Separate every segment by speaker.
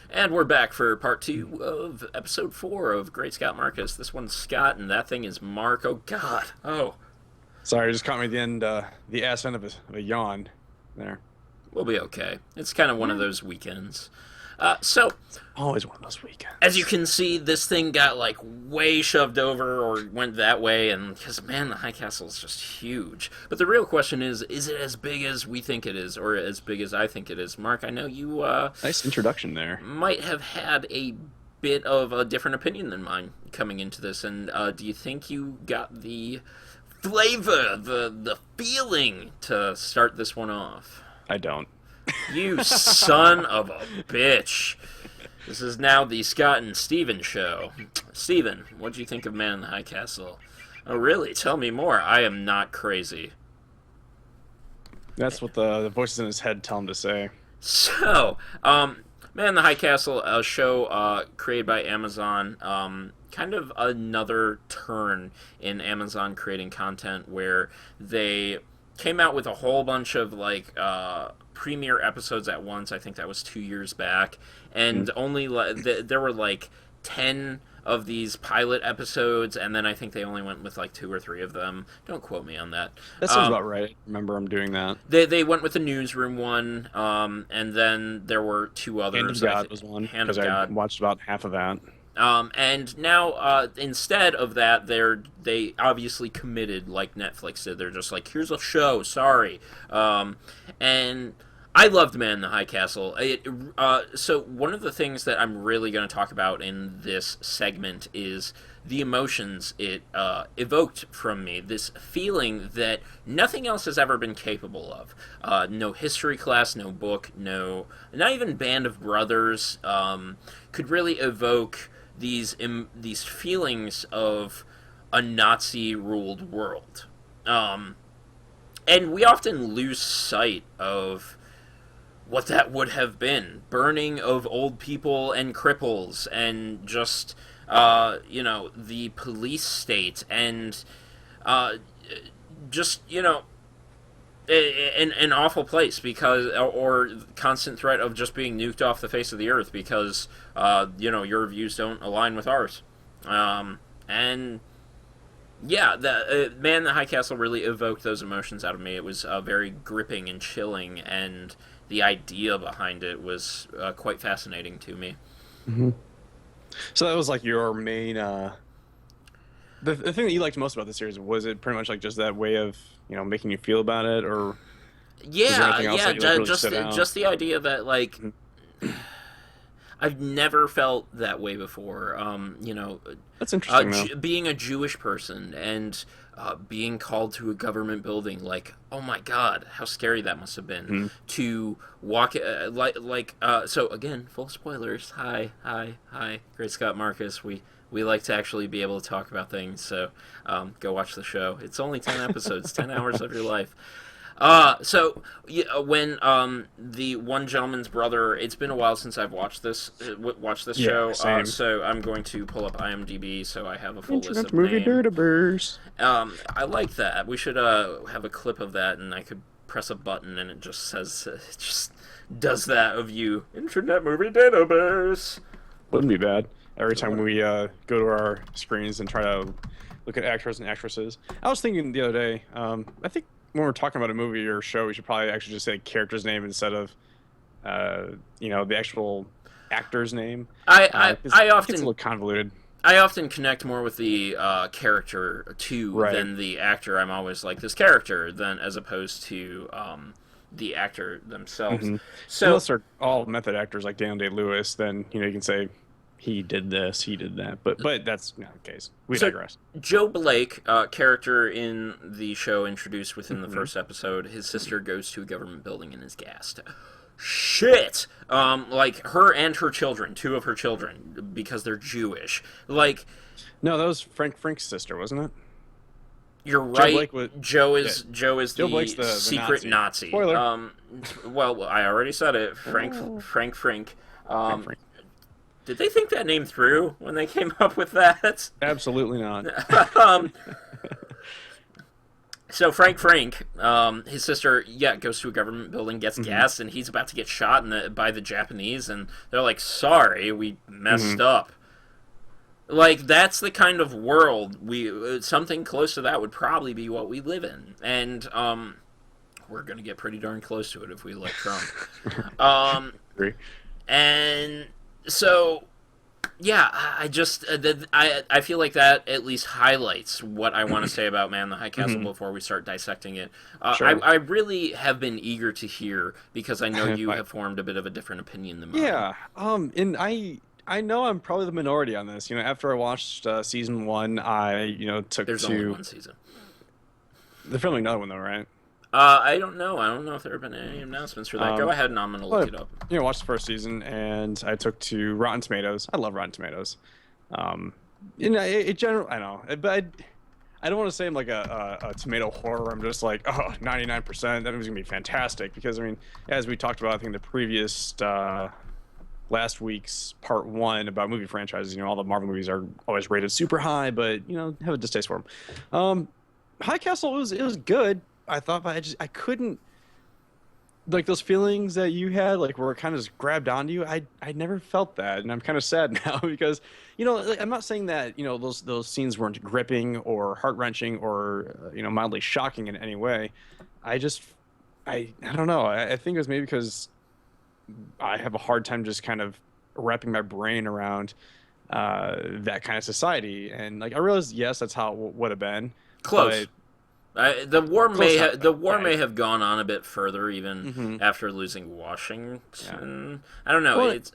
Speaker 1: And we're back for part two of episode 4 of Great Scott Marcus. This one's Scott, and that thing is Mark. Oh, God. Oh,
Speaker 2: Sorry, it just caught me at the end, the ass end of a yawn there.
Speaker 1: we'll be okay. It's kind of one of
Speaker 2: Yeah.
Speaker 1: those weekends. So,
Speaker 2: Always one of those
Speaker 1: as you
Speaker 2: weekends.
Speaker 1: can see, this thing got, like, way shoved over or went that way, and because, man, the High Castle is just huge. But the real question is it as big as we think it is, or as big as I think it is? Mark, I know you,
Speaker 2: Nice introduction there.
Speaker 1: might have had a bit of a different opinion than mine coming into this, and do you think you got the flavor, the feeling to start this one off?
Speaker 2: I don't.
Speaker 1: You son of a bitch. This is now the Scott and Steven show. Steven, what do you think of Man in the High Castle? Oh, really? Tell me more. I am not crazy.
Speaker 2: That's what the voices in his head tell him to say.
Speaker 1: So, Man in the High Castle, a show created by Amazon. Kind of another turn in Amazon creating content where they came out with a whole bunch of like premiere episodes at once. I think that was 2 years back, and only there were like 10 of these pilot episodes, and then I think they only went with like 2 or 3 of them. Don't quote me on that.
Speaker 2: That sounds about right. I remember him doing that.
Speaker 1: They went with the newsroom one, and then there were 2 others.
Speaker 2: Hand of God was one,
Speaker 1: Hand of
Speaker 2: because I
Speaker 1: God.
Speaker 2: watched about half of that.
Speaker 1: And now, instead of that, they obviously committed like Netflix did. They're just like, here's a show, sorry. And I loved Man in the High Castle. So one of the things that I'm really going to talk about in this segment is the emotions it evoked from me. This feeling that nothing else has ever been capable of. No history class, no book, not even Band of Brothers could really evoke these feelings of a Nazi-ruled world. And we often lose sight of what that would have been. Burning of old people and cripples, and just, the police state, and just, an awful place because, or constant threat of just being nuked off the face of the earth because, your views don't align with ours. And yeah, the Man in the High Castle really evoked those emotions out of me. It was very gripping and chilling, and the idea behind it was quite fascinating to me.
Speaker 2: hmm So that was like your main, the thing that you liked most about the series, was it pretty much like just that way of, making you feel about it, or was there
Speaker 1: Yeah,
Speaker 2: anything else
Speaker 1: yeah,
Speaker 2: that you like really
Speaker 1: just
Speaker 2: stood out?
Speaker 1: just the idea that like
Speaker 2: Mhm.
Speaker 1: I've never felt that way before.
Speaker 2: That's interesting though.
Speaker 1: Being a Jewish person and being called to a government building, like, oh my God, how scary that must have been
Speaker 2: Mhm.
Speaker 1: to walk, so again, full spoilers. Hi, Great Scott Marcus. We like to actually be able to talk about things, so go watch the show. It's only 10 episodes, 10 hours of your life. So yeah, when the one gentleman's brother, it's been a while since I've watched this
Speaker 2: Yeah,
Speaker 1: show.
Speaker 2: same.
Speaker 1: So I'm going to pull up IMDb so I have a full list
Speaker 2: Internet
Speaker 1: of
Speaker 2: movie
Speaker 1: names.
Speaker 2: database.
Speaker 1: I like that. We should have a clip of that, and I could press a button, and it just says, it just does that of you. Internet movie database.
Speaker 2: Wouldn't be bad. Every time we go to our screens and try to look at actors and actresses. I was thinking the other day, I think when we're talking about a movie or show, we should probably actually just say character's name instead of, the actual actor's name.
Speaker 1: I
Speaker 2: 'Cause
Speaker 1: I
Speaker 2: it gets a
Speaker 1: often
Speaker 2: little convoluted.
Speaker 1: I often connect more with the character too
Speaker 2: Right.
Speaker 1: than the actor. I'm always like this character than as opposed to the actor themselves.
Speaker 2: hmm
Speaker 1: So
Speaker 2: Unless they're all method actors like Daniel Day-Lewis, then, you can say he did this, he did that. But that's not the case. We
Speaker 1: So
Speaker 2: digress.
Speaker 1: Joe Blake, character in the show introduced within the
Speaker 2: hmm
Speaker 1: first episode, his sister goes to a government building and is gassed. Shit! Like her and her children, 2 of her children, because they're Jewish. Like,
Speaker 2: No, that was Frank's sister, wasn't it?
Speaker 1: you're
Speaker 2: Joe
Speaker 1: right.
Speaker 2: Blake was yeah.
Speaker 1: Joe is
Speaker 2: Joe
Speaker 1: the
Speaker 2: Blake's the
Speaker 1: secret
Speaker 2: Nazi.
Speaker 1: Nazi.
Speaker 2: Spoiler.
Speaker 1: Well, I already said it.
Speaker 2: Oh.
Speaker 1: Frank.
Speaker 2: Frank.
Speaker 1: Did they think that name through when they came up with that?
Speaker 2: Absolutely not.
Speaker 1: um, So Frank, his sister, goes to a government building, gets
Speaker 2: Mm-hmm.
Speaker 1: gas, and he's about to get shot by the Japanese, and they're like, "Sorry, we messed
Speaker 2: Mm-hmm.
Speaker 1: up." Like that's the kind of world something close to that would probably be what we live in, and we're gonna get pretty darn close to it if we elect Trump. Um,
Speaker 2: Agree.
Speaker 1: and so yeah, I just I feel like that at least highlights what I want to say about Man in the High Castle
Speaker 2: Mm-hmm.
Speaker 1: before we start dissecting it.
Speaker 2: Sure.
Speaker 1: I really have been eager to hear because I know you
Speaker 2: But
Speaker 1: have formed a bit of a different opinion than mine.
Speaker 2: yeah, and I know I'm probably the minority on this. After I watched season one, I took
Speaker 1: There's only
Speaker 2: to
Speaker 1: one season.
Speaker 2: they're filming another one though, right?
Speaker 1: I don't know. I don't know if there have been any announcements for that. Go
Speaker 2: Um,
Speaker 1: ahead, and I'm gonna look
Speaker 2: Well,
Speaker 1: it up.
Speaker 2: watched the first season, and I took to Rotten Tomatoes. I love Rotten Tomatoes. Um, I know, but I don't want to say I'm like a tomato horror. I'm just like, oh, 99%. That was gonna be fantastic because I mean, as we talked about, I think the previous last week's part one about movie franchises. All the Marvel movies are always rated super high, but have a distaste for them. High Castle it was good. I thought, but I couldn't like those feelings that you had, like where it kind of just grabbed onto you. I never felt that, and I'm kind of sad now because like, I'm not saying that those scenes weren't gripping or heart wrenching or mildly shocking in any way. I just I don't know. I think it was maybe because I have a hard time just kind of wrapping my brain around that kind of society, and like I realized yes, that's how it would have been,
Speaker 1: Close.
Speaker 2: but close enough.
Speaker 1: The war
Speaker 2: Yeah.
Speaker 1: may have gone on a bit further even
Speaker 2: Hmm.
Speaker 1: after losing Washington. I don't know.
Speaker 2: Well,
Speaker 1: It's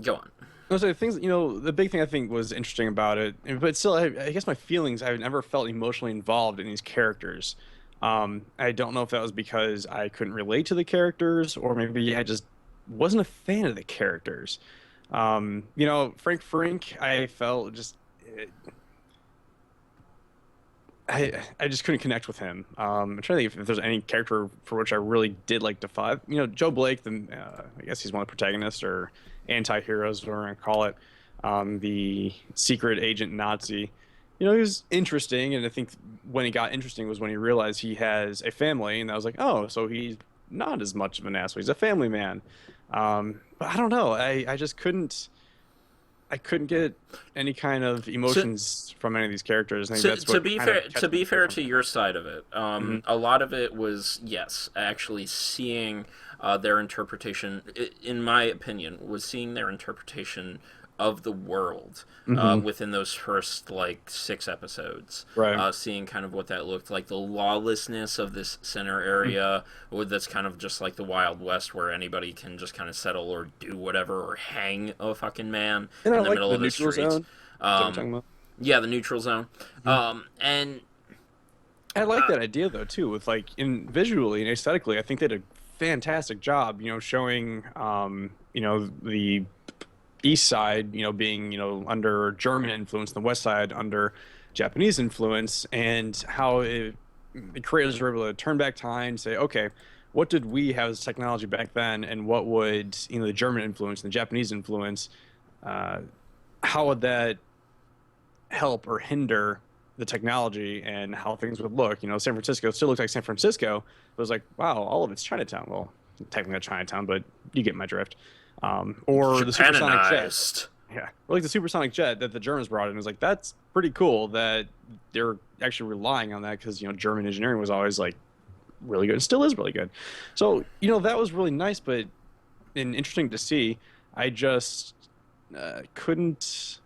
Speaker 1: go on.
Speaker 2: those are things, the big thing I think was interesting about it, but still, I guess my feelings, I've never felt emotionally involved in these characters. I don't know if that was because I couldn't relate to the characters, or maybe I just wasn't a fan of the characters. Frank, I felt just, I just couldn't connect with him. I'm trying to think if there's any character for which I really did like defy. Joe Blake, I guess he's one of the protagonists or anti-heroes, whatever I call it. The secret agent Nazi. He was interesting, and I think when he got interesting was when he realized he has a family, and I was like, oh, so he's not as much of an asshole. He's a family man. But I don't know. I just couldn't. I couldn't get any kind of emotions from any of these characters. I think that's
Speaker 1: To
Speaker 2: what
Speaker 1: be
Speaker 2: kind of
Speaker 1: fair,
Speaker 2: kept
Speaker 1: to
Speaker 2: me
Speaker 1: be
Speaker 2: away
Speaker 1: fair
Speaker 2: from
Speaker 1: to
Speaker 2: it.
Speaker 1: your side of it,
Speaker 2: Mhm.
Speaker 1: a lot of it was yes, actually seeing their interpretation. In my opinion, was seeing their interpretation of the world
Speaker 2: Mhm.
Speaker 1: within those first like 6 episodes.
Speaker 2: Right.
Speaker 1: Seeing kind of what that looked like, the lawlessness of this center area, that's kind of just like the Wild West, where anybody can just kind of settle or do whatever or hang a fucking man
Speaker 2: And I
Speaker 1: in the
Speaker 2: like
Speaker 1: middle
Speaker 2: the
Speaker 1: of the
Speaker 2: neutral
Speaker 1: streets.
Speaker 2: zone. Is that what you're
Speaker 1: Um,
Speaker 2: talking about?
Speaker 1: yeah, the neutral zone.
Speaker 2: Mhm.
Speaker 1: And
Speaker 2: I like that idea though too, with like in visually and aesthetically. I think they did a fantastic job. Showing the east side, being under German influence, the west side under Japanese influence, and how the creators were able to turn back time, say, okay, what did we have as technology back then, and what would the German influence and the Japanese influence, uh, how would that help or hinder the technology and how things would look? San Francisco still looks like San Francisco. It was like, wow, all of it's Chinatown. Well, technically not Chinatown, but you get my drift. Or the supersonic jet.
Speaker 1: Japanized.
Speaker 2: Yeah, or like the supersonic jet that the Germans brought in. It was like, that's pretty cool that they're actually relying on that because German engineering was always like really good. It still is really good. So that was really nice, but and interesting to see. I just couldn't.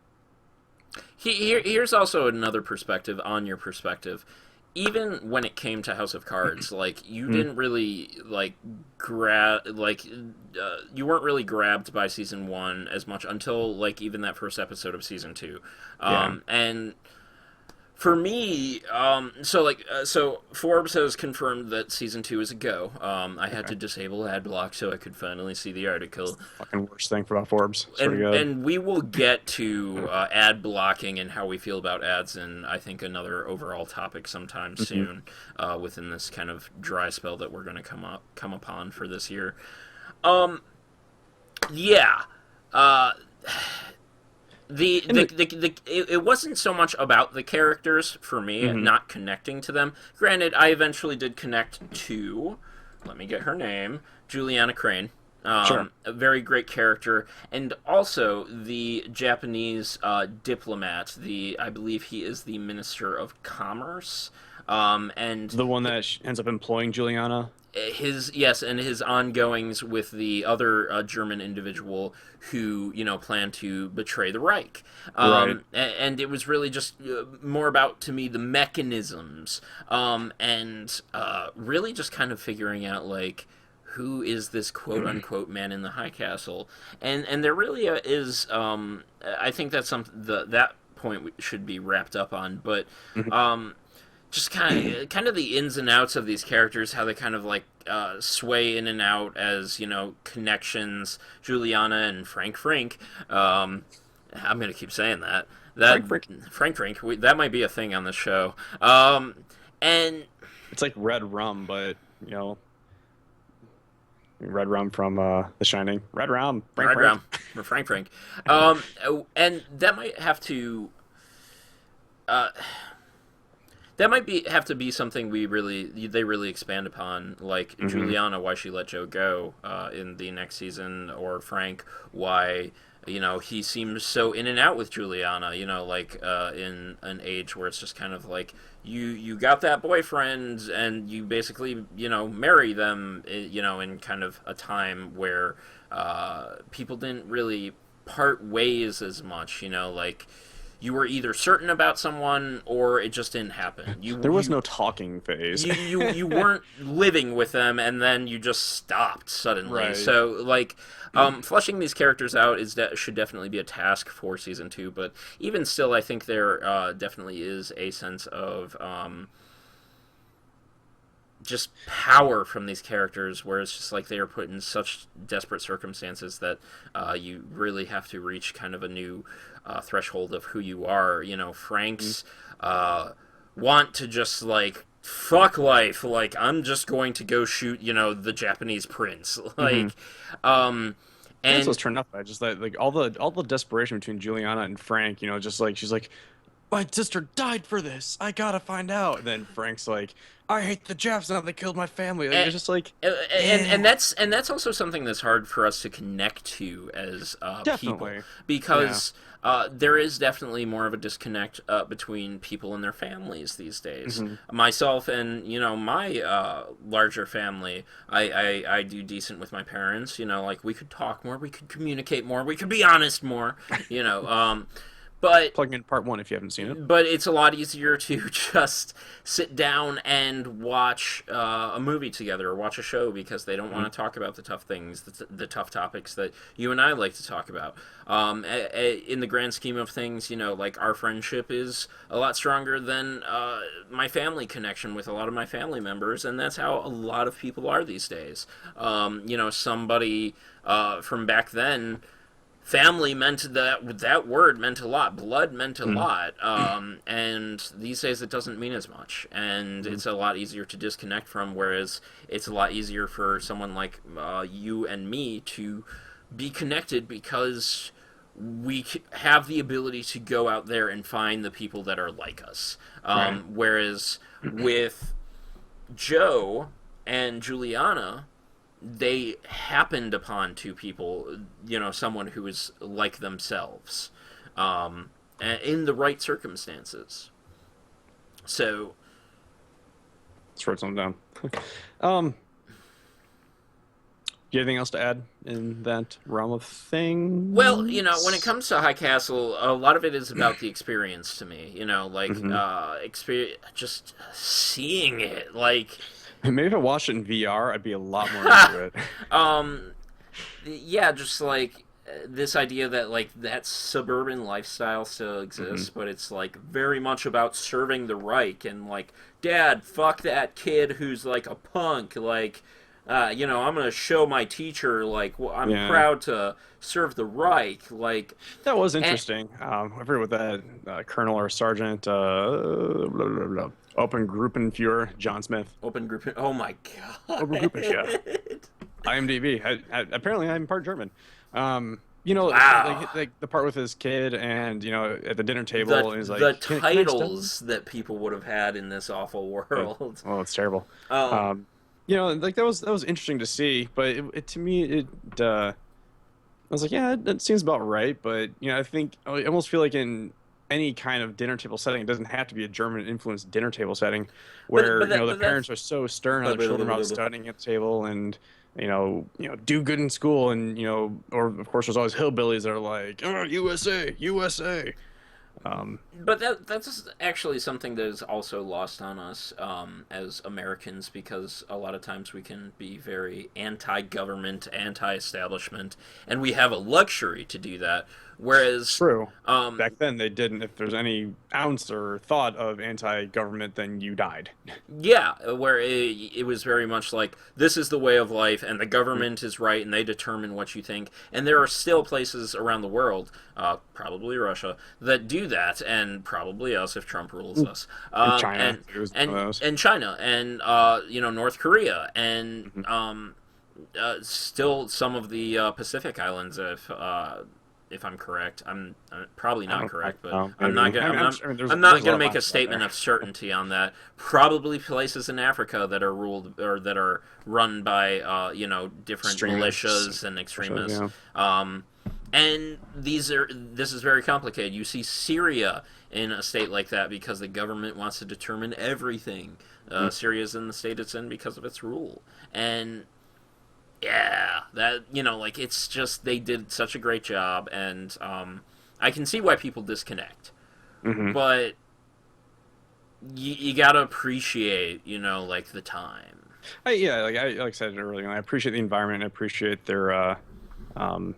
Speaker 1: Here's also another perspective on your perspective. Even when it came to House of Cards, like you didn't really like you weren't really grabbed by season one as much until like even that first episode of season two,
Speaker 2: Yeah.
Speaker 1: and for me, so Forbes has confirmed that season two is a go. I had
Speaker 2: Okay.
Speaker 1: to disable ad block so I could finally see the article.
Speaker 2: Fucking worst thing about Forbes. Swear to
Speaker 1: and
Speaker 2: God.
Speaker 1: and we will get to ad blocking and how we feel about ads, and I think another overall topic sometime soon within this kind of dry spell that we're going to come upon for this year. Yeah, uh,
Speaker 2: And
Speaker 1: it wasn't so much about the characters for me,
Speaker 2: mhm.
Speaker 1: not connecting to them. Granted, I eventually did connect to, let me get her name, Juliana Crane.
Speaker 2: Sure.
Speaker 1: A very great character, and also the Japanese diplomat. I believe he is the Minister of Commerce, and
Speaker 2: The one that ends up employing Juliana.
Speaker 1: and his ongoings with the other German individual who plan to betray the Reich,
Speaker 2: Right.
Speaker 1: and it was really just more about to me the mechanisms, and really just kind of figuring out like who is this quote unquote man in the high castle, and there really is I think that's that point should be wrapped up on, but
Speaker 2: Mhm.
Speaker 1: um, just kind of the ins and outs of these characters, how they kind of like sway in and out as connections. Juliana and Frank Frink. I'm gonna keep saying that.
Speaker 2: Frank Frick.
Speaker 1: Frank Frink. That might be a thing on the show. And
Speaker 2: It's like red rum, but you know, red rum from The Shining. Red rum. Frank
Speaker 1: Red
Speaker 2: Frank.
Speaker 1: Rum, Frank Frink. And that might have to. Uh, That might have to be something they really expand upon, like
Speaker 2: Hmm.
Speaker 1: Juliana, why she let Joe go in the next season, or Frank, why he seems so in and out with Juliana, like in an age where it's just kind of like you got that boyfriend and you basically marry them, in kind of a time where people didn't really part ways as much, like you were either certain about someone or it just didn't happen.
Speaker 2: There was no talking phase.
Speaker 1: You weren't living with them, and then you just stopped suddenly.
Speaker 2: Right.
Speaker 1: So like, fleshing these characters out should definitely be a task for season 2. But even still, I think there definitely is a sense of just power from these characters, where it's just like they are put in such desperate circumstances that you really have to reach kind of a new threshold of who you are. Frank's want to just like fuck life, like I'm just going to go shoot the Japanese prince, like
Speaker 2: That's
Speaker 1: and
Speaker 2: what's turned up by just that, like all the desperation between Juliana and Frank. Just like she's like, my sister died for this. I gotta find out. And then Frank's like, I hate the Japs now. They killed my family. Like,
Speaker 1: and,
Speaker 2: it's just like,
Speaker 1: and
Speaker 2: yeah,
Speaker 1: that's also something that's hard for us to connect to as people,
Speaker 2: definitely, yeah.
Speaker 1: because there is definitely more of a disconnect between people and their families these days.
Speaker 2: Hmm.
Speaker 1: Myself and my larger family, I do decent with my parents. Like we could talk more, we could communicate more, we could be honest more. But
Speaker 2: Plug in part one if you haven't seen it.
Speaker 1: it's a lot easier to just sit down and watch a movie together or watch a show, because they don't want to talk about the tough things, the tough topics that you and I like to talk about. In the grand scheme of things, like our friendship is a lot stronger than my family connection with a lot of my family members, and that's how a lot of people are these days. Somebody from back then, family meant that word meant a lot, blood meant a lot, and these days it doesn't mean as much, and it's a lot easier to disconnect from, whereas it's a lot easier for someone like you and me to be connected, because we have the ability to go out there and find the people that are like us,
Speaker 2: Right.
Speaker 1: whereas with Joe and Juliana, they happened upon two people, someone who was like themselves, in the right circumstances. So,
Speaker 2: Let's write something down. um, do you have anything else to add in that realm of things?
Speaker 1: well, when it comes to High Castle, a lot of it is about the experience to me. Like experience, just seeing it, like.
Speaker 2: Maybe if I watched it in VR, I'd be a lot more into it.
Speaker 1: um, yeah, just like this idea that like that suburban lifestyle still exists, but it's like very much about serving the Reich, and like, Dad, fuck that kid who's like a punk, like, I'm gonna show my teacher like I'm
Speaker 2: Yeah.
Speaker 1: proud to serve the Reich, like.
Speaker 2: That was interesting. I forget what that colonel or sergeant, blah, blah, blah. Open Gruppenführer John Smith.
Speaker 1: Open group. Oh my god.
Speaker 2: Open Gruppenführer. IMDb. Apparently, I'm part German.
Speaker 1: Wow.
Speaker 2: like the part with his kid, and at the dinner table,
Speaker 1: the
Speaker 2: and he's
Speaker 1: the
Speaker 2: like, can I study?
Speaker 1: titles that people would have had in this awful world.
Speaker 2: Oh, it's terrible.
Speaker 1: Um,
Speaker 2: Um, like that was interesting to see, but to me I was like, yeah, it seems about right. But I think I almost feel like in any kind of dinner table setting, it doesn't have to be a German influenced dinner table setting,
Speaker 1: but
Speaker 2: where the
Speaker 1: that's
Speaker 2: parents are so stern on their children about studying at the table, and do good in school, and or of course there's always hillbillies that are like, oh, USA, USA.
Speaker 1: But that's actually something that is also lost on us as Americans, because a lot of times we can be very anti-government, anti-establishment, and we have a luxury to do that. Whereas,
Speaker 2: True.
Speaker 1: um,
Speaker 2: Back then, they didn't. If there's any ounce or thought of anti-government, then you died.
Speaker 1: yeah, where it was very much like this is the way of life, and the government is right, and they determine what you think. And there are still places around the world, probably Russia, that do that, and probably us if Trump rules us,
Speaker 2: In China, it was one of those.
Speaker 1: and China, and North Korea, and
Speaker 2: Mhm.
Speaker 1: still some of the Pacific Islands, if I'm correct. I'm probably
Speaker 2: I
Speaker 1: not
Speaker 2: don't, I
Speaker 1: correct,
Speaker 2: don't
Speaker 1: but
Speaker 2: know,
Speaker 1: I'm
Speaker 2: maybe.
Speaker 1: not gonna
Speaker 2: I mean,
Speaker 1: I'm not
Speaker 2: there's a lot
Speaker 1: gonna
Speaker 2: of
Speaker 1: make a
Speaker 2: options out
Speaker 1: statement
Speaker 2: there.
Speaker 1: of certainty on that. Probably places in Africa that are ruled or that are run by different
Speaker 2: Extremists,
Speaker 1: militias and
Speaker 2: militias,
Speaker 1: extremists.
Speaker 2: yeah.
Speaker 1: Um, and this is very complicated. You see Syria in a state like that because the government wants to determine everything.
Speaker 2: Mm.
Speaker 1: Syria's in the state it's in because of its rule, and yeah, that like it's just they did such a great job, and I can see why people disconnect,
Speaker 2: Hmm.
Speaker 1: but you gotta appreciate like the time.
Speaker 2: Yeah, like I said earlier, I appreciate the environment. I appreciate their um,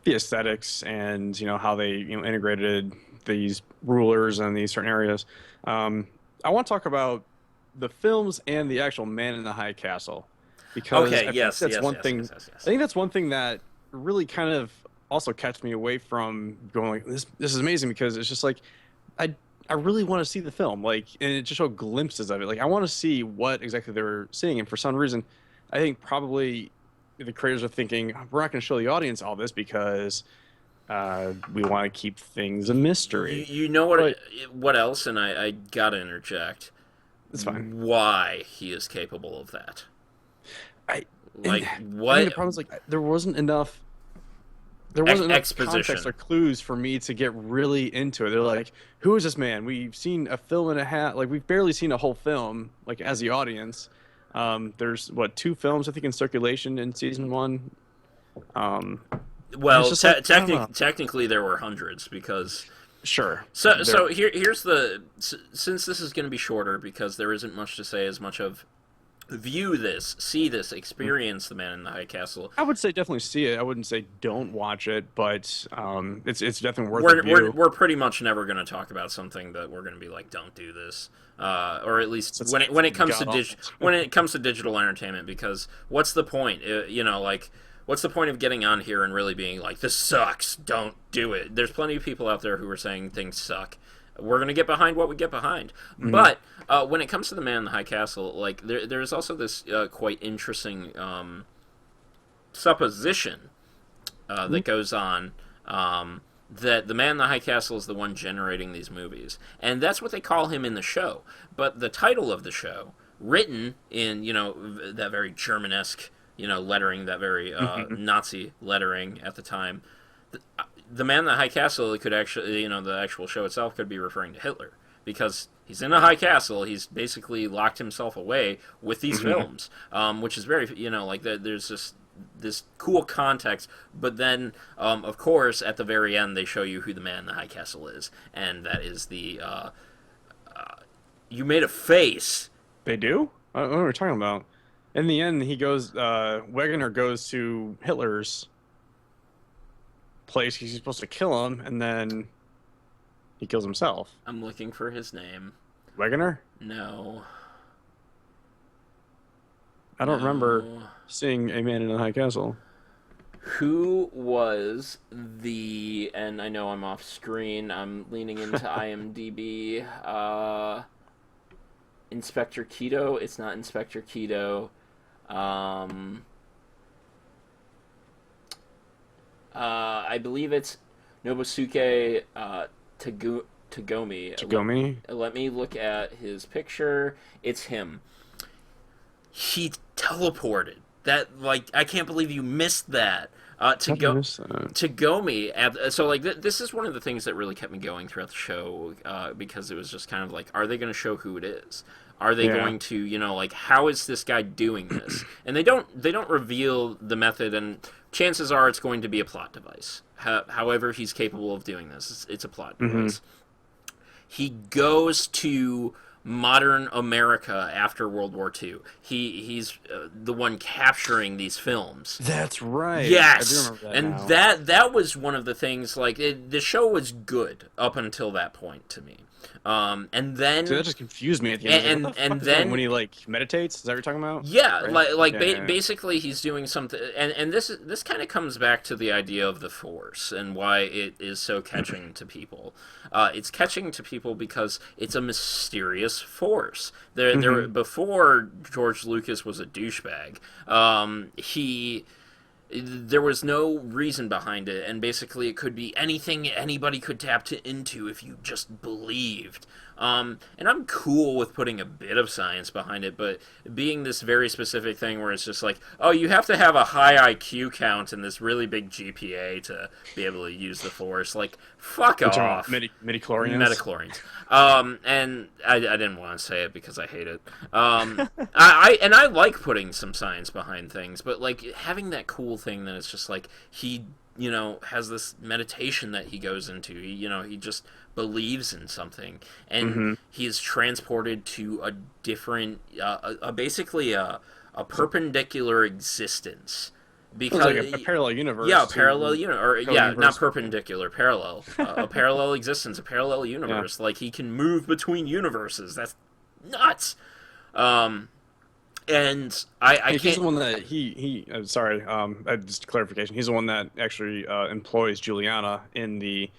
Speaker 2: the aesthetics, and how they integrated these rulers and these certain areas. Um, I want to talk about the films and the actual Man in the High Castle, because
Speaker 1: Okay,
Speaker 2: I think
Speaker 1: yes,
Speaker 2: that's
Speaker 1: yes,
Speaker 2: one
Speaker 1: yes,
Speaker 2: thing.
Speaker 1: yes, yes,
Speaker 2: I
Speaker 1: yes.
Speaker 2: think that's one thing that really kind of also kept me away from going like this is amazing, because it's just like I I really want to see the film, like, and it just showed glimpses of it. Like, I want to see what exactly they were seeing, and for some reason, I think probably the creators are thinking we're not going to show the audience all this because we want to keep things a
Speaker 1: You
Speaker 2: mystery.
Speaker 1: you know
Speaker 2: But
Speaker 1: what else? And I gotta interject.
Speaker 2: it's fine.
Speaker 1: Why he is capable of that?
Speaker 2: I and
Speaker 1: Like
Speaker 2: I think the
Speaker 1: what
Speaker 2: problem is like there wasn't enough context
Speaker 1: exposition?
Speaker 2: or clues for me to get really into it. They're like, who is this man? We've seen a film and a half, like we've barely seen a whole film, like as the audience. There's what, two films I think in circulation in season one. Um, and it's
Speaker 1: Well,
Speaker 2: just like, I don't know.
Speaker 1: technically there were hundreds because
Speaker 2: Sure, there.
Speaker 1: so here's since this is going to be shorter because there isn't much to say as much of view this, see this, experience the Man in the High Castle.
Speaker 2: I would say definitely see it. I wouldn't say don't watch it, but it's definitely worth a view.
Speaker 1: We're pretty much never going to talk about something that we're going to be like, don't do this, or at least
Speaker 2: Since
Speaker 1: when
Speaker 2: it's
Speaker 1: it comes to
Speaker 2: god awful.
Speaker 1: when it comes to digital entertainment. Because what's the point? Like what's the point of getting on here and really being like, this sucks, don't do it? There's plenty of people out there who are saying things suck. We're gonna get behind what we get behind,
Speaker 2: Mhm.
Speaker 1: but when it comes to the Man in the High Castle, like there's also this quite interesting supposition that goes on, that the Man in the High Castle is the one generating these movies, and that's what they call him in the show. But the title of the show, written in that very Germanesque lettering, that very
Speaker 2: Mhm.
Speaker 1: Nazi lettering at the time, the Man in the High Castle, it could actually the actual show itself could be referring to Hitler, because he's in a high castle. He's basically locked himself away with these
Speaker 2: Mhm.
Speaker 1: films, which is very like there's this cool context. But then, of course, at the very end, they show you who the Man in the High Castle is, and that is the you made a face.
Speaker 2: They do? I don't know what we're talking about. In the end, he goes. Wegener goes to Hitler's place. He's supposed to kill him, and then he kills himself.
Speaker 1: I'm looking for his name.
Speaker 2: Wegener?
Speaker 1: No,
Speaker 2: I don't remember
Speaker 1: no.
Speaker 2: seeing a man in a high castle.
Speaker 1: Who was the? And I know I'm off screen. I'm leaning into IMDb. Inspector Keto. It's not Inspector Keto. Um, I believe it's Nobusuke Tagomi.
Speaker 2: Tagomi?
Speaker 1: Let me look at his picture. It's him. He teleported. That, like, I can't believe you missed that.
Speaker 2: How did I miss that?
Speaker 1: Tagomi. So, like, this is one of the things that really kept me going throughout the show, because it was just kind of like, are they going to show who it is? Are they going to, like, how is this guy doing this? And they don't reveal the method, and chances are it's going to be a plot device. However he's capable of doing this, it's a plot device. He goes to modern America after World War II. He's the one capturing these films.
Speaker 2: That's right.
Speaker 1: Yes,
Speaker 2: I do remember that
Speaker 1: and
Speaker 2: now.
Speaker 1: that was one of the things. Like the show was good up until that point to me. And then
Speaker 2: So that just confused me at the end. Like, what the fuck is that?
Speaker 1: then
Speaker 2: When he like meditates, is that what you're talking about?
Speaker 1: yeah,
Speaker 2: Right?
Speaker 1: basically he's doing something, and this kind of comes back to the idea of the Force and why it is so catching to people. It's catching to people because it's a mysterious force. There before George Lucas was a douchebag. There was no reason behind it, and basically it could be anything anybody could tap into if you just believed. And I'm cool with putting a bit of science behind it, but being this very specific thing where it's just like, oh, you have to have a high IQ count and this really big GPA to be able to use the Force, like, fuck off.
Speaker 2: Midi-chlorians?
Speaker 1: Metachlorines. And I didn't want to say it because I hate it. I like putting some science behind things, but like having that cool thing that it's just like he has this meditation that he goes into. He just believes in something, and he is transported to a different, basically a perpendicular existence. Because
Speaker 2: like a parallel universe.
Speaker 1: Yeah, a parallel universe. Or
Speaker 2: universe.
Speaker 1: Not perpendicular, parallel. A parallel existence, a parallel universe. Yeah. Like he can move between universes. That's nuts. And I can't.
Speaker 2: He's the one that sorry. Just clarification. He's the one that actually employs Juliana in the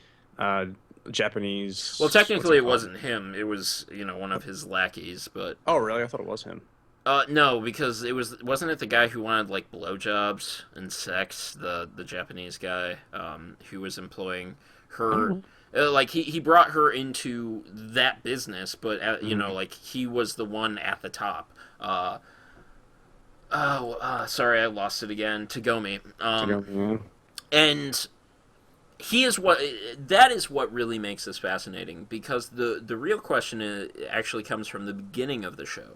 Speaker 2: Japanese.
Speaker 1: Well, technically, it wasn't him. It was one of his lackeys. But
Speaker 2: oh, really? I thought it was him.
Speaker 1: No, because wasn't it the guy who wanted like blowjobs and sex, the Japanese guy, who was employing her. Like he brought her into that business, but like he was the one at the top. Sorry, I lost it again. Tagomi. And that is what really makes this fascinating, because the real question actually comes from the beginning of the show.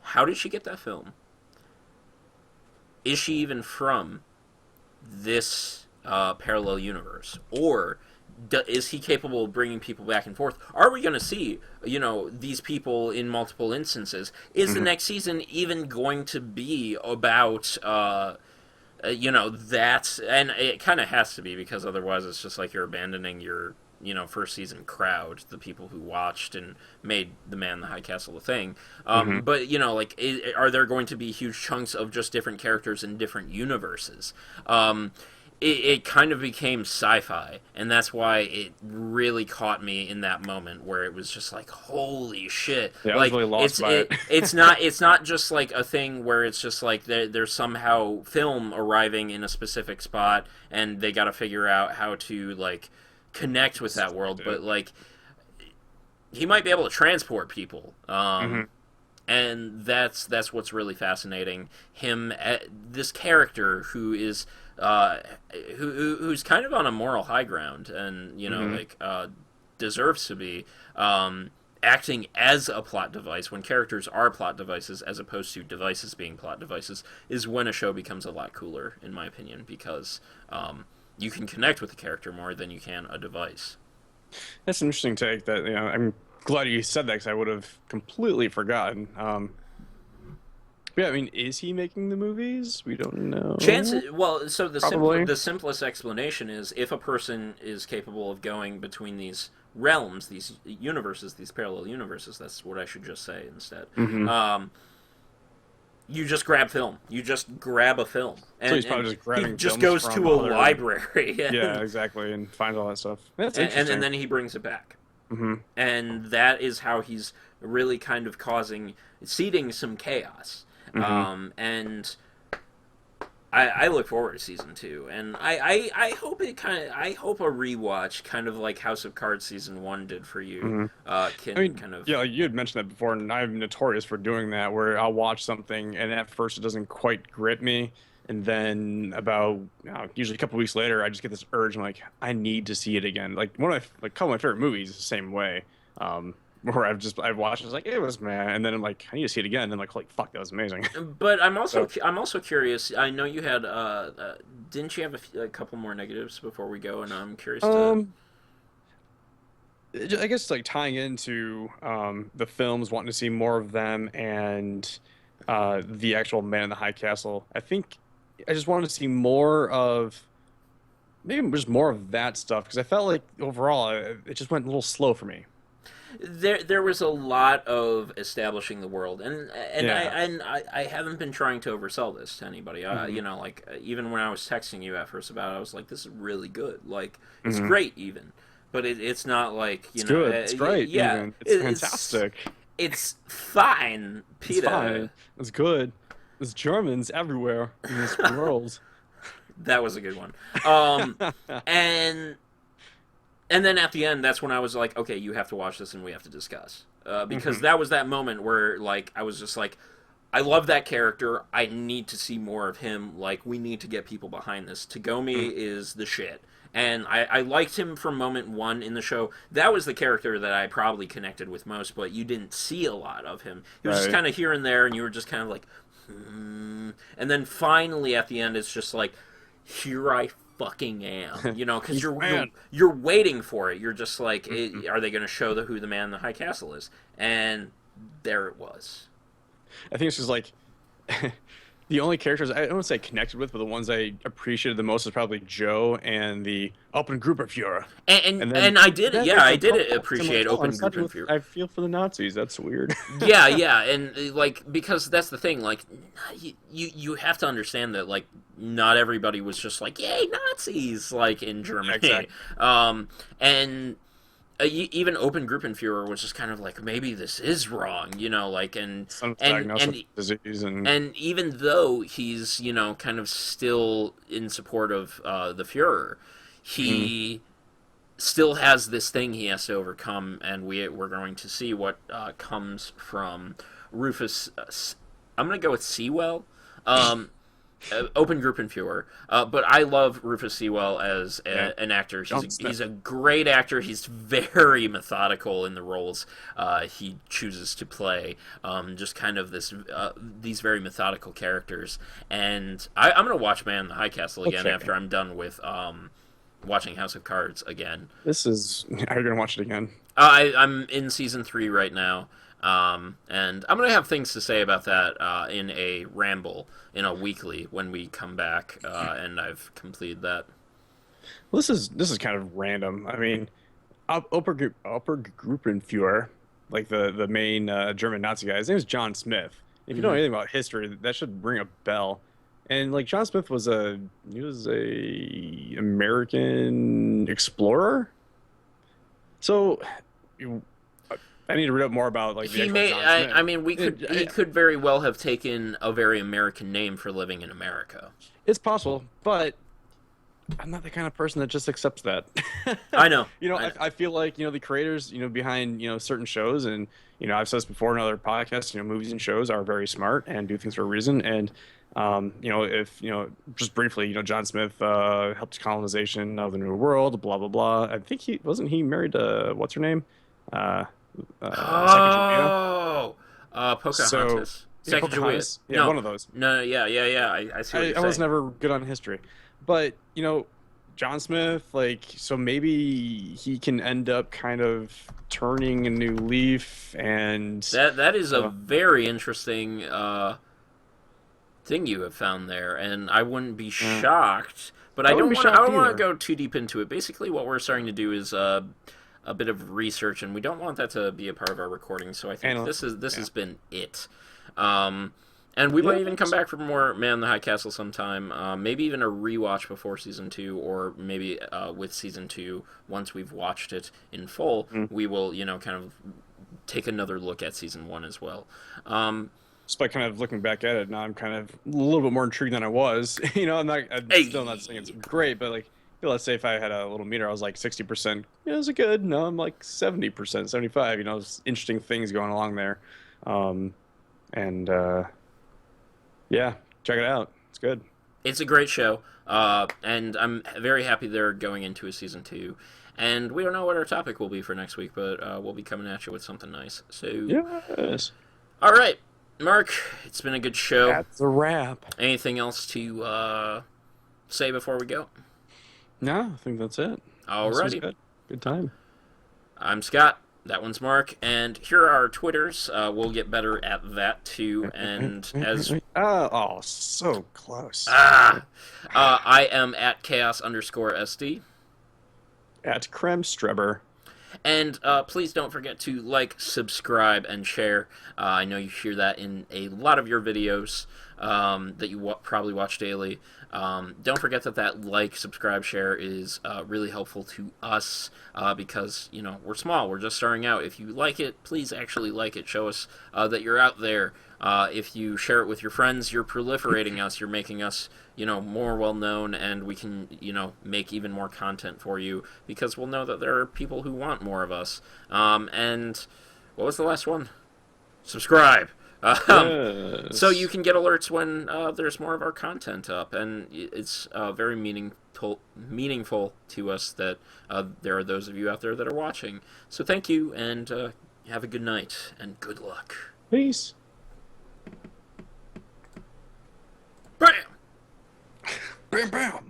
Speaker 1: How did she get that film? Is she even from this parallel universe? Or is he capable of bringing people back and forth? Are we going to see, these people in multiple instances? Is the next season even going to be about, that? And it kind of has to be, because otherwise it's just like you're abandoning your first season crowd, the people who watched and made The Man in the High Castle a thing. But, are there going to be huge chunks of just different characters in different universes? It kind of became sci-fi, and that's why it really caught me in that moment where it was just like, holy shit.
Speaker 2: Yeah,
Speaker 1: like,
Speaker 2: I was really lost by it.
Speaker 1: It's not just like a thing where it's just like there's somehow film arriving in a specific spot and they got to figure out how to like connect with that world, but like he might be able to transport people, and that's what's really fascinating. This character who is who's kind of on a moral high ground, and deserves to be acting as a plot device when characters are plot devices as opposed to devices being plot devices, is when a show becomes a lot cooler, in my opinion, because you can connect with the character more than you can a device.
Speaker 2: That's an interesting take. That I'm glad you said that, because I would have completely forgotten. Yeah, I mean, is he making the movies? We don't know.
Speaker 1: So the simplest explanation is if a person is capable of going between these realms, these universes, these parallel universes. That's what I should just say instead. You just grab film. You just grab a film.
Speaker 2: And, so he's probably just grabbing.
Speaker 1: He just goes to a library.
Speaker 2: Yeah, exactly, and finds all that stuff. That's interesting.
Speaker 1: And then he brings it back. And that is how he's really kind of seeding some chaos. And I look forward to season 2, and I hope I hope a rewatch, kind of like House of Cards season 1 did for you,
Speaker 2: Hmm.
Speaker 1: can
Speaker 2: I mean,
Speaker 1: kind of.
Speaker 2: yeah, like you had mentioned that before, and I'm notorious for doing that, where I'll watch something and at first it doesn't quite grip me, and then about usually a couple weeks later, I just get this urge. I'm like, I need to see it again. Like one of my, like a couple of my favorite movies is the same way. Where I've watched it, it's like it was man, and then I'm like, I need to see it again. And then like, holy fuck, that was amazing.
Speaker 1: But
Speaker 2: So,
Speaker 1: I'm also curious. I know you had didn't you have a couple more negatives before we go, and I'm curious to.
Speaker 2: um, I guess like tying into the films, wanting to see more of them, and the actual Man in the High Castle. I think I just wanted to see more of maybe just more of that stuff because I felt like overall it just went a little slow for me.
Speaker 1: There was a lot of establishing the world,
Speaker 2: Yeah.
Speaker 1: I haven't been trying to oversell this to anybody.
Speaker 2: Hmm.
Speaker 1: You know, like even when I was texting you at first about it, I was like, this is really good. Like it's
Speaker 2: Hmm.
Speaker 1: great even, but it's not like,
Speaker 2: It's good. It's great.
Speaker 1: yeah,
Speaker 2: Even it's
Speaker 1: it's
Speaker 2: fantastic.
Speaker 1: it's fine,
Speaker 2: It's
Speaker 1: Peter.
Speaker 2: fine. It's good. There's Germans everywhere in this world.
Speaker 1: That was a good one. Um, and and then at the end, that's when I was like, okay, you have to watch this and we have to discuss, because
Speaker 2: Hmm.
Speaker 1: that was that moment where like I was just like, I love that character. I need to see more of him. Like we need to get people behind this. Tagomi is the shit. And I liked him from moment one in the show. That was the character that I probably connected with most, but you didn't see a lot of him. He was just
Speaker 2: Right.
Speaker 1: kind of here and there, and you were just kind of like, hmm. And then finally at the end, it's just like, here I fucking am, you know, because
Speaker 2: He's the
Speaker 1: you're
Speaker 2: man.
Speaker 1: you're waiting for it. You're just like,
Speaker 2: Mhm.
Speaker 1: are they going to show who the man in the high castle is? And there it was.
Speaker 2: I think it's just like the only characters I don't want to say connected with, but the ones I appreciated the most is probably Joe and the Open Gruppenführer. And
Speaker 1: And I did,
Speaker 2: then
Speaker 1: yeah,
Speaker 2: there's
Speaker 1: I
Speaker 2: a
Speaker 1: did
Speaker 2: couple ones I'm like,
Speaker 1: appreciate
Speaker 2: oh, I'm
Speaker 1: open group
Speaker 2: siding
Speaker 1: and
Speaker 2: with.
Speaker 1: fear.
Speaker 2: I feel for the Nazis. That's weird.
Speaker 1: Yeah, yeah, and like because that's the thing, like you have to understand that like not everybody was just like yay Nazis like in Germany,
Speaker 2: Exactly.
Speaker 1: and even open Gruppenführer was just kind of like maybe this is wrong, you know, like
Speaker 2: Someone's
Speaker 1: and
Speaker 2: diagnosed with
Speaker 1: and
Speaker 2: disease and
Speaker 1: and even though he's kind of still in support of the Fuhrer,
Speaker 2: mhm.
Speaker 1: he still has this thing he has to overcome, and we're going to see what comes from Rufus. I'm going to go with Sewell. Um, Open group and fewer, but I love Rufus Sewell as
Speaker 2: Yeah,
Speaker 1: an actor.
Speaker 2: John
Speaker 1: He's
Speaker 2: Smith.
Speaker 1: a great actor. He's very methodical in the roles he chooses to play. Just kind of these very methodical characters. And I'm gonna watch Man in the High Castle again
Speaker 2: Okay,
Speaker 1: after I'm done with watching House of Cards again.
Speaker 2: this is. Are you gonna watch it again?
Speaker 1: I'm in season 3 right now, and I'm gonna have things to say about that in a ramble in a weekly when we come back, and I've completed that.
Speaker 2: Well, this is kind of random. I mean, Upper Gruppenführer, like the main German Nazi guy. His name is John Smith. If you know
Speaker 1: Hmm.
Speaker 2: anything about history, that should ring a bell. And like John Smith was a American explorer. So you, I need to read up more about like the
Speaker 1: He
Speaker 2: actual
Speaker 1: may.
Speaker 2: John Smith.
Speaker 1: I mean, he could very well have taken a very American name for living in America.
Speaker 2: It's possible, but I'm not the kind of person that just accepts that.
Speaker 1: I know.
Speaker 2: You know,
Speaker 1: I
Speaker 2: I,
Speaker 1: know.
Speaker 2: I feel like, the creators, behind, certain shows and, I've said this before in other podcasts, movies and shows are very smart and do things for a reason. And, if, just briefly, John Smith helped colonization of the New World, blah, blah, blah. I think wasn't he married to, what's her name? Uh, Sacagawea.
Speaker 1: Oh,
Speaker 2: So,
Speaker 1: Pocahontas,
Speaker 2: yeah,
Speaker 1: Sacagawea.
Speaker 2: Pocahontas. Yeah,
Speaker 1: No,
Speaker 2: one of those.
Speaker 1: no, yeah, yeah, yeah. I see what
Speaker 2: I,
Speaker 1: you're
Speaker 2: I was
Speaker 1: saying.
Speaker 2: never good on history, but John Smith, like, so maybe he can end up kind of turning a new leaf, and
Speaker 1: That is a
Speaker 2: uh,
Speaker 1: very interesting thing you have found there, and I wouldn't be
Speaker 2: uh,
Speaker 1: shocked. But
Speaker 2: I wouldn't be
Speaker 1: I
Speaker 2: shocked
Speaker 1: don't want to
Speaker 2: either.
Speaker 1: go too deep into it. Basically, what we're starting to do is a bit of research, and we don't want that to be a part of our recording. So I think
Speaker 2: And
Speaker 1: this
Speaker 2: yeah,
Speaker 1: has been it. Um, and we
Speaker 2: yeah,
Speaker 1: might
Speaker 2: I
Speaker 1: even
Speaker 2: think
Speaker 1: come
Speaker 2: so.
Speaker 1: back for more Man in the High Castle sometime. Maybe even a rewatch before season 2, or maybe with season 2, once we've watched it in full,
Speaker 2: Mm.
Speaker 1: we will kind of take another look at season 1 as well. Um,
Speaker 2: just by kind of looking back at it now, I'm kind of a little bit more intrigued than I was. I'm still not saying it's
Speaker 1: Hey.
Speaker 2: great, but like, let's say if I had a little meter, I was like 60%. Yeah, is it good? No, I'm like 70%, 75. It's interesting things going along there. Um, and yeah, check it out. It's good.
Speaker 1: It's a great show, and I'm very happy they're going into a season 2. And we don't know what our topic will be for next week, but we'll be coming at you with something nice. So,
Speaker 2: Yes,
Speaker 1: all right, Mark, it's been a good show.
Speaker 2: that's a wrap.
Speaker 1: Anything else to say before we go?
Speaker 2: No, I think that's it. This was
Speaker 1: Alrighty.
Speaker 2: good. Good time.
Speaker 1: I'm Scott. That one's Mark. And here are our Twitters. We'll get better at that too. And as
Speaker 2: Oh, so close.
Speaker 1: I am at chaos_SD.
Speaker 2: At Kremstreber.
Speaker 1: And please don't forget to like, subscribe, and share. I know you hear that in a lot of your videos that you probably watch daily. Don't forget that like, subscribe, share is really helpful to us because, we're small. We're just starting out. If you like it, please actually like it. Show us that you're out there. If you share it with your friends, you're proliferating us. You're making us, more well-known, and we can, make even more content for you because we'll know that there are people who want more of us. And what was the last one? Subscribe.
Speaker 2: Yes.
Speaker 1: So you can get alerts when there's more of our content up, and it's very meaningful to us that there are those of you out there that are watching. So thank you, and have a good night, and good luck.
Speaker 2: Peace.
Speaker 1: Bam!
Speaker 2: Bam, bam.